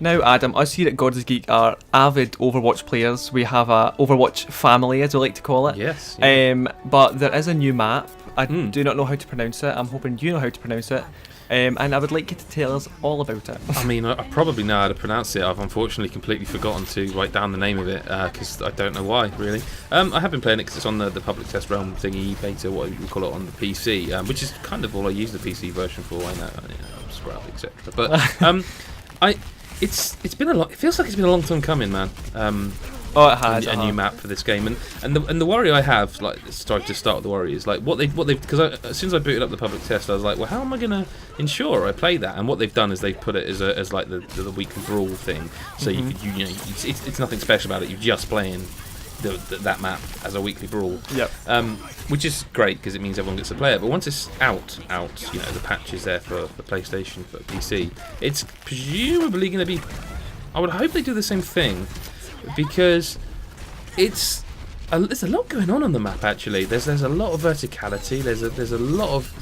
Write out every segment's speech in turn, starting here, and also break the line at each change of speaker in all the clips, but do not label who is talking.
Now, Adam, us here at GodisaGeek are avid Overwatch players. We have a Overwatch family, as we like to call it.
Yes. Yeah.
But there is a new map. I do not know how to pronounce it. I'm hoping you know how to pronounce it. And I would like you to tell us all about it.
I mean, I probably know how to pronounce it. I've unfortunately completely forgotten to write down the name of it because I don't know why, really. I have been playing it because it's on the public test realm thingy, beta, what you call it, on the PC, which is kind of all I use the PC version for. I know, Scrap, etc. But it's been a lot. It feels like it's been a long time coming, man.
Oh, it has
a new map for this game, and the worry I have, like, to start with the worry is like what they've because as soon as I booted up the public test, I was like, well, how am I gonna ensure I play that? And what they've done is they've put it as like the weekly brawl thing, so you it's nothing special about it. You're just playing that map as a weekly brawl.
Yep.
Which is great because it means everyone gets to play it. But once it's out, the patch is there for PlayStation, for PC. It's presumably going to be. I would hope they do the same thing, because there's a lot going on the map. Actually, there's a lot of verticality. There's a lot of.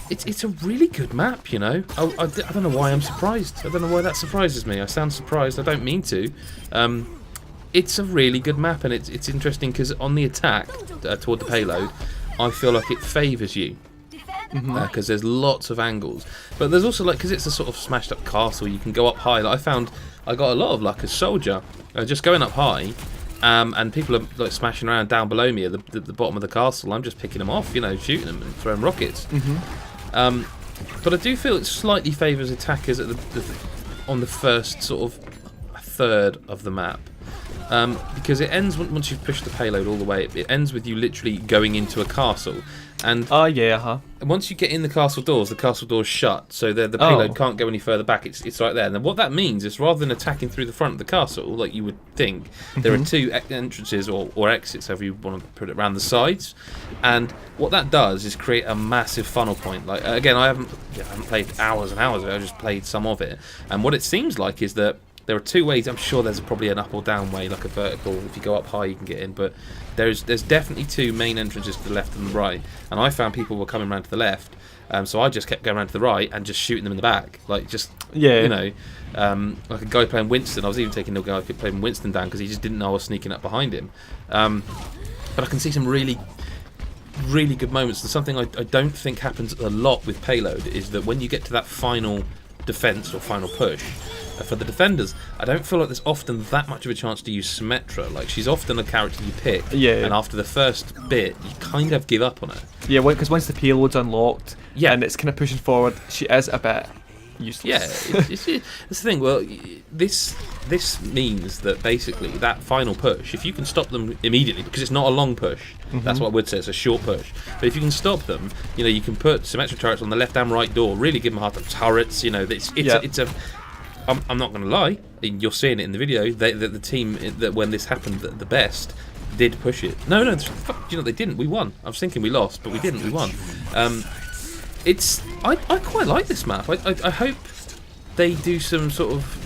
It's a really good map. I don't know why I'm surprised. I don't know why that surprises me. I sound surprised. I don't mean to. It's a really good map, and it's interesting because on the attack toward the payload, I feel like it favours you because there's lots of angles. But there's also, like, because it's a sort of smashed up castle, you can go up high. Like, I got a lot of luck as soldier, just going up high, and people are like smashing around down below me at the bottom of the castle. I'm just picking them off, shooting them and throwing rockets. But I do feel it slightly favours attackers at on the first sort of third of the map. Because it ends once you've pushed the payload all the way. It ends with you literally going into a castle, and once you get in the castle doors shut, so the payload can't go any further back. It's right there. And then what that means is, rather than attacking through the front of the castle like you would think, there are two entrances or exits, however you want to put it, around the sides. And what that does is create a massive funnel point. Like, again, I haven't played hours and hours of it. I just played some of it, and what it seems like is that there are two ways. I'm sure there's probably an up or down way, like a vertical. If you go up high, you can get in. But there's definitely two main entrances to the left and the right. And I found people were coming around to the left, so I just kept going around to the right and just shooting them in the back, like just like a guy playing Winston. I was even taking the guy playing Winston down because he just didn't know I was sneaking up behind him. But I can see some really, really good moments. And something I don't think happens a lot with payload is that when you get to that final defense or final push. For the defenders, I don't feel like there's often that much of a chance to use Symmetra. Like, she's often a character you pick, and after the first bit, you kind of give up on her. Yeah,
because once the payload's unlocked, and it's kind of pushing forward, she is a bit useless.
Yeah, it's the thing. Well, this means that basically that final push, if you can stop them immediately, because it's not a long push, that's what I would say, it's a short push. But if you can stop them, you can put Symmetra turrets on the left and right door, really give them a hard time. Turrets, it's a I'm not going to lie, you're seeing it in the video, the team that when this happened the best did push it. No, they didn't. We won. I was thinking we lost, but we didn't. We won. I quite like this map. I hope they do some sort of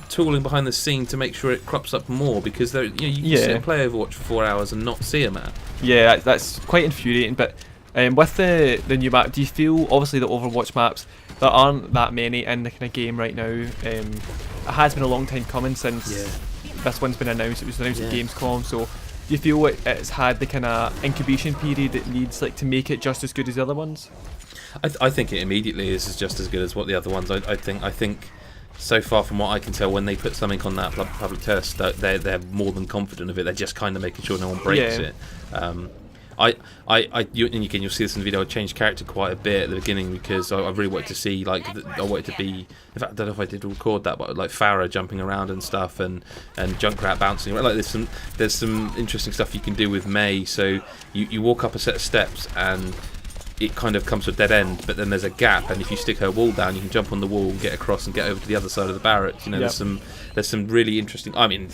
tooling behind the scene to make sure it crops up more, because you can sit and play Overwatch for 4 hours and not see a map. Yeah,
that's quite infuriating. But with the new map, do you feel, obviously the Overwatch maps, there aren't that many in the kind of game right now. It has been a long time coming since this one's been announced. It was announced at Gamescom. So do you feel it's had the kind of incubation period it needs, like, to make it just as good as the other ones?
I think it immediately is just as good as what the other ones. I think so far, from what I can tell, when they put something on that public test, they're more than confident of it. They're just kind of making sure no one breaks it. You'll see this in the video. I changed character quite a bit at the beginning because I really wanted to see, like, I wanted to be. In fact, I don't know if I did record that, but like Farah jumping around and stuff, and Junkrat bouncing around. Like, there's some interesting stuff you can do with Mei. So you walk up a set of steps and it kind of comes to a dead end, but then there's a gap, and if you stick her wall down, you can jump on the wall and get across and get over to the other side of the barracks. There's some really interesting. I mean,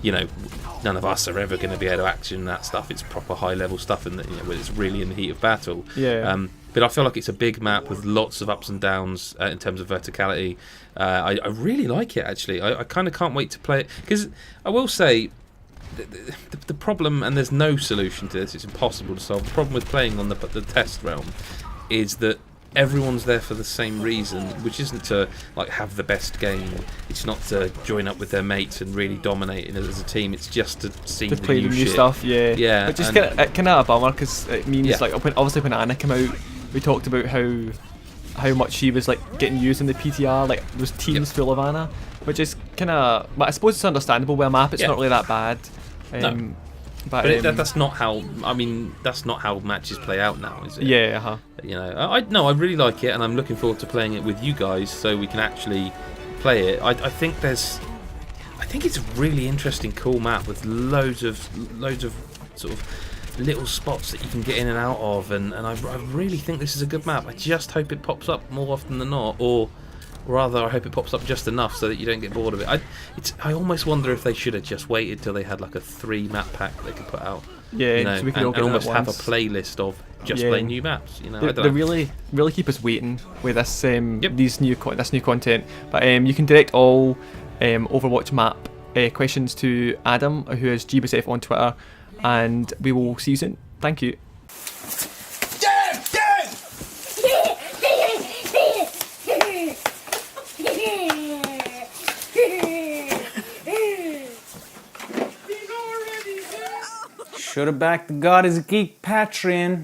none of us are ever going to be able to action that stuff. It's proper high level stuff, and when it's really in the heat of battle. But I feel like it's a big map with lots of ups and downs in terms of verticality. I really like it, actually. I kind of can't wait to play it, because I will say the problem, and there's no solution to this, it's impossible to solve. The problem with playing on the test realm is that everyone's there for the same reason, which isn't to like have the best game. It's not to join up with their mates and really dominate as a team. It's just to see
To
the
play
new
the new
shit.
stuff, yeah.
Yeah,
Which is
and-
kind of a bummer because it means
Yeah.
like obviously when Anna came out, we talked about how much she was like getting used in the PTR. Like there was teams full of Anna, which is kind of. But I suppose it's understandable. With a map, it's
Yeah.
not really that bad.
No.
But
that's not how. I mean, that's not how matches play out now, is it?
yeah, uh-huh.
You know, I really like it, and I'm looking forward to playing it with you guys, so we can actually play it. I think it's a really interesting, cool map with loads of sort of little spots that you can get in and out of, and I really think this is a good map. I just hope it pops up more often than not, or rather, I hope it pops up just enough so that you don't get bored of it. I almost wonder if they should have just waited till they had like a 3 map pack they could put out.
Yeah,
you know,
so we can all
and
get on
almost
at
have a
once.
playlist of just
Yeah.
playing new maps. You know, I
They
don't know.
really keep us waiting with this
Yep.
this new content. But you can direct all Overwatch map questions to Adam, who is GBSF on Twitter, and we will see you soon. Thank you.
Should have backed the GodisaGeek Patreon.